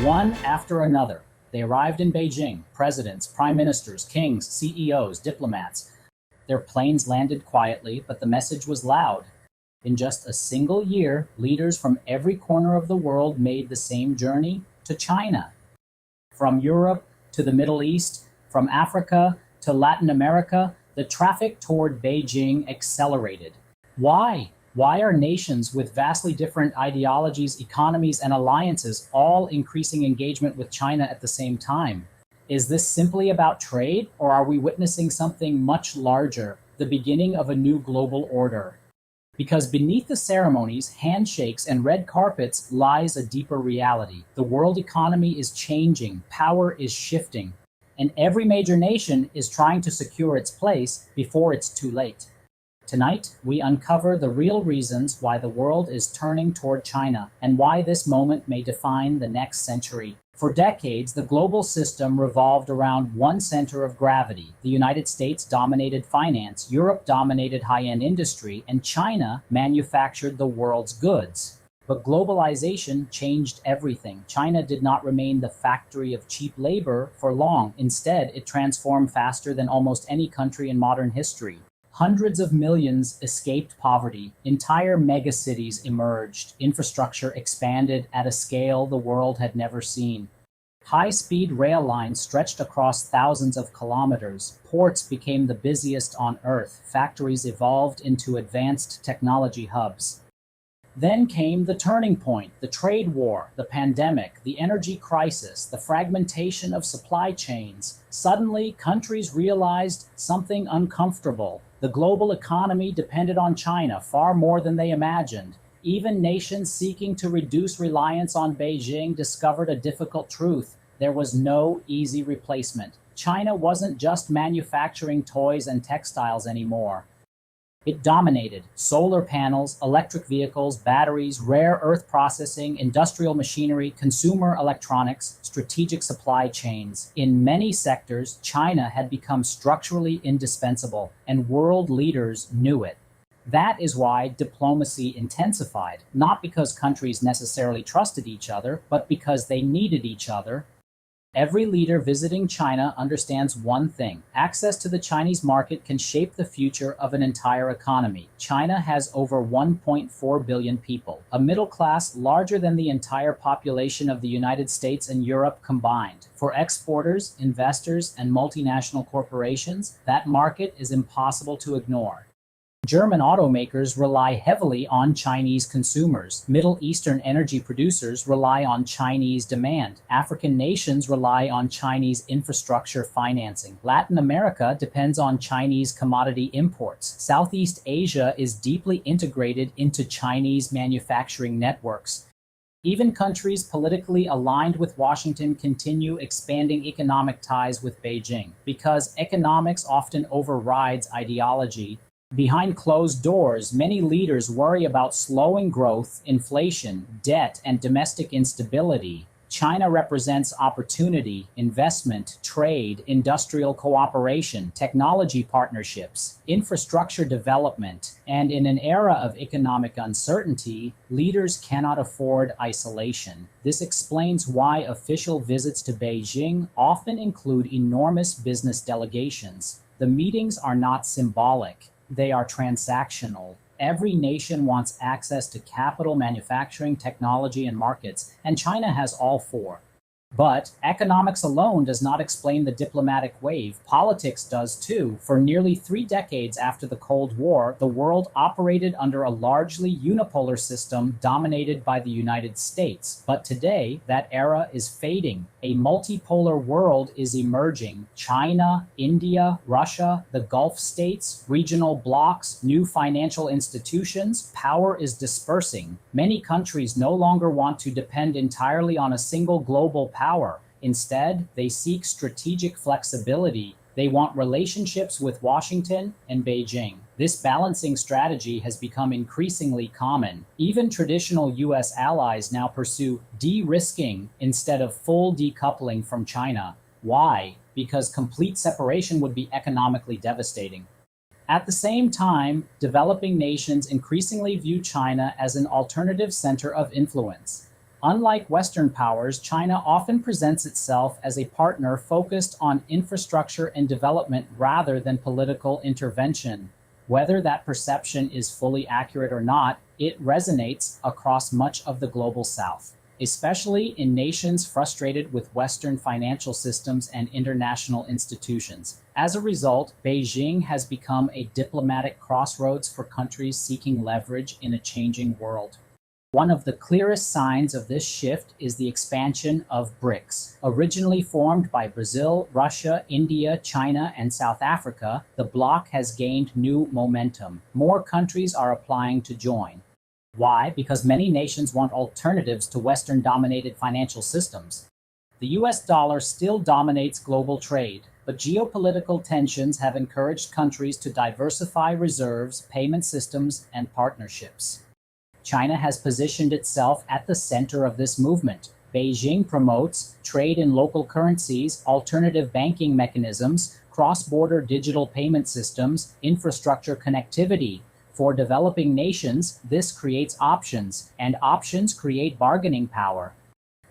One after another, they arrived in Beijing: presidents, prime ministers, kings, CEOs, diplomats. Their planes landed quietly, but the message was loud. In just a single year, leaders from every corner of the world made the same journey to China. From Europe to the Middle East, from Africa to Latin America, the traffic toward Beijing accelerated. Why? Why are nations with vastly different ideologies, economies, and alliances all increasing engagement with China at the same time? Is this simply about trade, or are we witnessing something much larger, the beginning of a new global order? Because beneath the ceremonies, handshakes, and red carpets lies a deeper reality. The world economy is changing, power is shifting, and every major nation is trying to secure its place before it's too late. Tonight, we uncover the real reasons why the world is turning toward China and why this moment may define the next century. For decades, the global system revolved around one center of gravity. The United States dominated finance, Europe dominated high-end industry, and China manufactured the world's goods. But globalization changed everything. China did not remain the factory of cheap labor for long. Instead, it transformed faster than almost any country in modern history. Hundreds of millions escaped poverty. Entire megacities emerged. Infrastructure expanded at a scale the world had never seen. High-speed rail lines stretched across thousands of kilometers. Ports became the busiest on Earth. Factories evolved into advanced technology hubs. Then came the turning point: the trade war, the pandemic, the energy crisis, the fragmentation of supply chains. Suddenly, countries realized something uncomfortable. The global economy depended on China far more than they imagined. Even nations seeking to reduce reliance on Beijing discovered a difficult truth: there was no easy replacement. China wasn't just manufacturing toys and textiles anymore. It dominated solar panels, electric vehicles, batteries, rare earth processing, industrial machinery, consumer electronics, strategic supply chains. In many sectors, China had become structurally indispensable, and world leaders knew it. That is why diplomacy intensified, not because countries necessarily trusted each other, but because they needed each other. Every leader visiting China understands one thing: access to the Chinese market can shape the future of an entire economy. China has over 1.4 billion people, a middle class larger than the entire population of the United States and Europe combined. For exporters, investors, and multinational corporations, that market is impossible to ignore. German automakers rely heavily on Chinese consumers. Middle Eastern energy producers rely on Chinese demand. African nations rely on Chinese infrastructure financing. Latin America depends on Chinese commodity imports. Southeast Asia is deeply integrated into Chinese manufacturing networks. Even countries politically aligned with Washington continue expanding economic ties with Beijing. Because economics often overrides ideology, behind closed doors, many leaders worry about slowing growth, inflation, debt, and domestic instability. China represents opportunity, investment, trade, industrial cooperation, technology partnerships, infrastructure development, and in an era of economic uncertainty, leaders cannot afford isolation. This explains why official visits to Beijing often include enormous business delegations. The meetings are not symbolic. They are transactional. Every nation wants access to capital, manufacturing, technology, and markets, and China has all four. But economics alone does not explain the diplomatic wave. Politics does too. For nearly 3 decades after the Cold War, the world operated under a largely unipolar system dominated by the United States. But today, that era is fading. A multipolar world is emerging. China, India, Russia, the Gulf states, regional blocs, new financial institutions. Power is dispersing. Many countries no longer want to depend entirely on a single global power. Instead, they seek strategic flexibility. They want relationships with Washington and Beijing. This balancing strategy has become increasingly common. Even traditional US allies now pursue de-risking instead of full decoupling from China. Why? Because complete separation would be economically devastating. At the same time, developing nations increasingly view China as an alternative center of influence. Unlike Western powers, China often presents itself as a partner focused on infrastructure and development rather than political intervention. Whether that perception is fully accurate or not, it resonates across much of the global South, especially in nations frustrated with Western financial systems and international institutions. As a result, Beijing has become a diplomatic crossroads for countries seeking leverage in a changing world. One of the clearest signs of this shift is the expansion of BRICS. Originally formed by Brazil, Russia, India, China, and South Africa, the bloc has gained new momentum. More countries are applying to join. Why? Because many nations want alternatives to Western-dominated financial systems. The US dollar still dominates global trade, but geopolitical tensions have encouraged countries to diversify reserves, payment systems, and partnerships. China has positioned itself at the center of this movement. Beijing promotes trade in local currencies, alternative banking mechanisms, cross-border digital payment systems, infrastructure connectivity. For developing nations, this creates options, and options create bargaining power.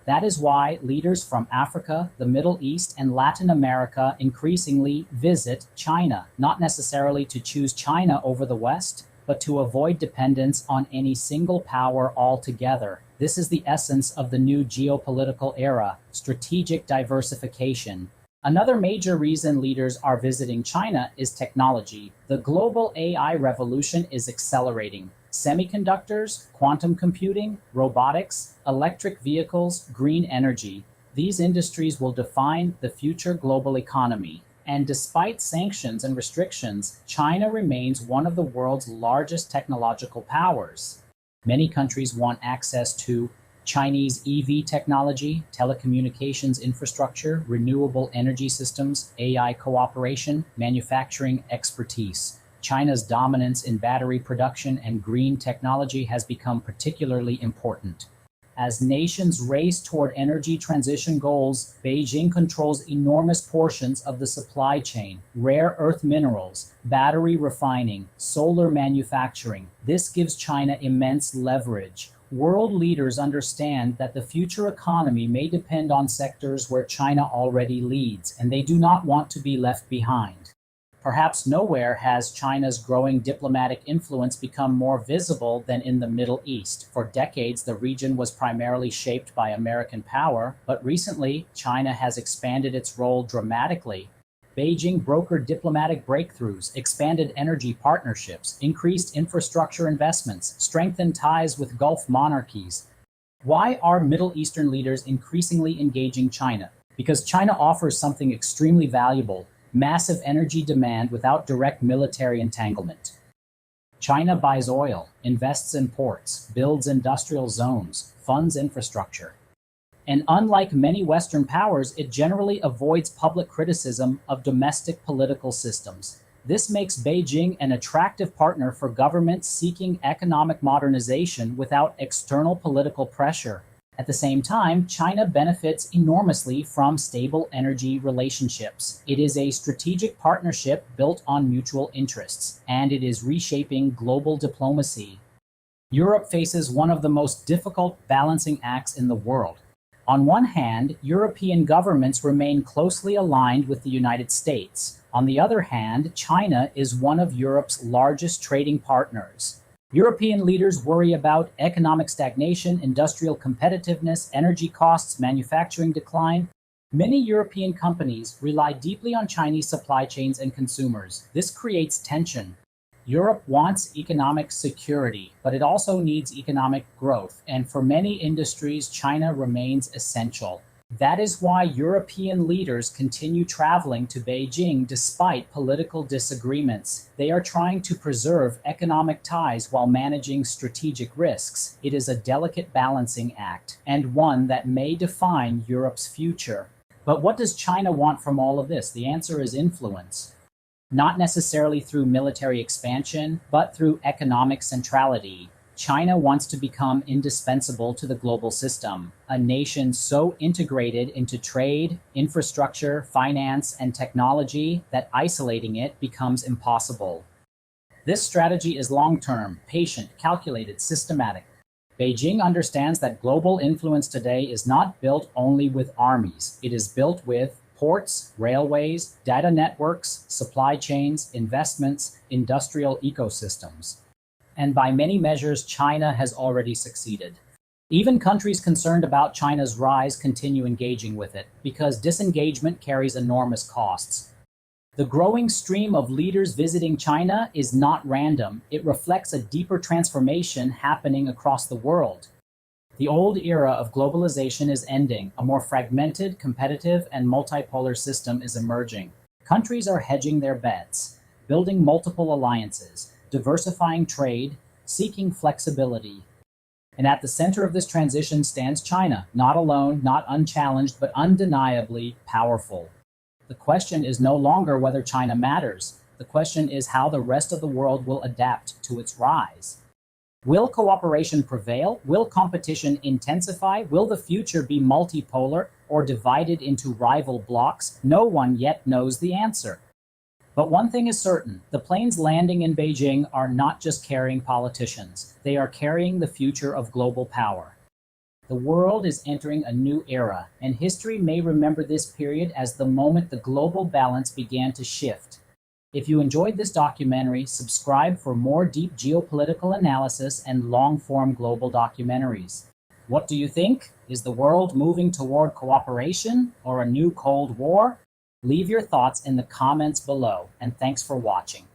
That is why leaders from Africa, the Middle East, and Latin America increasingly visit China, not necessarily to choose China over the West, but to avoid dependence on any single power altogether. This is the essence of the new geopolitical era, strategic diversification. Another major reason leaders are visiting China is technology. The global AI revolution is accelerating. Semiconductors, quantum computing, robotics, electric vehicles, green energy. These industries will define the future global economy. And despite sanctions and restrictions, China remains one of the world's largest technological powers. Many countries want access to Chinese EV technology, telecommunications infrastructure, renewable energy systems, AI cooperation, manufacturing expertise. China's dominance in battery production and green technology has become particularly important. As nations race toward energy transition goals, Beijing controls enormous portions of the supply chain: rare earth minerals, battery refining, solar manufacturing. This gives China immense leverage. World leaders understand that the future economy may depend on sectors where China already leads, and they do not want to be left behind. Perhaps nowhere has China's growing diplomatic influence become more visible than in the Middle East. For decades, the region was primarily shaped by American power, but recently, China has expanded its role dramatically. Beijing brokered diplomatic breakthroughs, expanded energy partnerships, increased infrastructure investments, strengthened ties with Gulf monarchies. Why are Middle Eastern leaders increasingly engaging China? Because China offers something extremely valuable: massive energy demand without direct military entanglement. China buys oil, invests in ports, builds industrial zones, funds infrastructure. And unlike many Western powers, it generally avoids public criticism of domestic political systems. This makes Beijing an attractive partner for governments seeking economic modernization without external political pressure. At the same time, China benefits enormously from stable energy relationships. It is a strategic partnership built on mutual interests, and it is reshaping global diplomacy. Europe faces one of the most difficult balancing acts in the world. On one hand, European governments remain closely aligned with the United States. On the other hand, China is one of Europe's largest trading partners. European leaders worry about economic stagnation, industrial competitiveness, energy costs, manufacturing decline. Many European companies rely deeply on Chinese supply chains and consumers. This creates tension. Europe wants economic security, but it also needs economic growth, and for many industries, China remains essential. That is why European leaders continue traveling to Beijing despite political disagreements. They are trying to preserve economic ties while managing strategic risks. It is a delicate balancing act, and one that may define Europe's future. But what does China want from all of this? The answer is influence. Not necessarily through military expansion, but through economic centrality. China wants to become indispensable to the global system, a nation so integrated into trade, infrastructure, finance, and technology that isolating it becomes impossible. This strategy is long-term, patient, calculated, systematic. Beijing understands that global influence today is not built only with armies. It is built with ports, railways, data networks, supply chains, investments, industrial ecosystems. And by many measures, China has already succeeded. Even countries concerned about China's rise continue engaging with it, because disengagement carries enormous costs. The growing stream of leaders visiting China is not random. It reflects a deeper transformation happening across the world. The old era of globalization is ending. A more fragmented, competitive, and multipolar system is emerging. Countries are hedging their bets, building multiple alliances, diversifying trade, seeking flexibility. And at the center of this transition stands China, not alone, not unchallenged, but undeniably powerful. The question is no longer whether China matters. The question is how the rest of the world will adapt to its rise. Will cooperation prevail? Will competition intensify? Will the future be multipolar or divided into rival blocs? No one yet knows the answer. But one thing is certain, the planes landing in Beijing are not just carrying politicians. They are carrying the future of global power. The world is entering a new era, and history may remember this period as the moment the global balance began to shift. If you enjoyed this documentary, subscribe for more deep geopolitical analysis and long-form global documentaries. What do you think? Is the world moving toward cooperation or a new Cold War? Leave your thoughts in the comments below, and thanks for watching.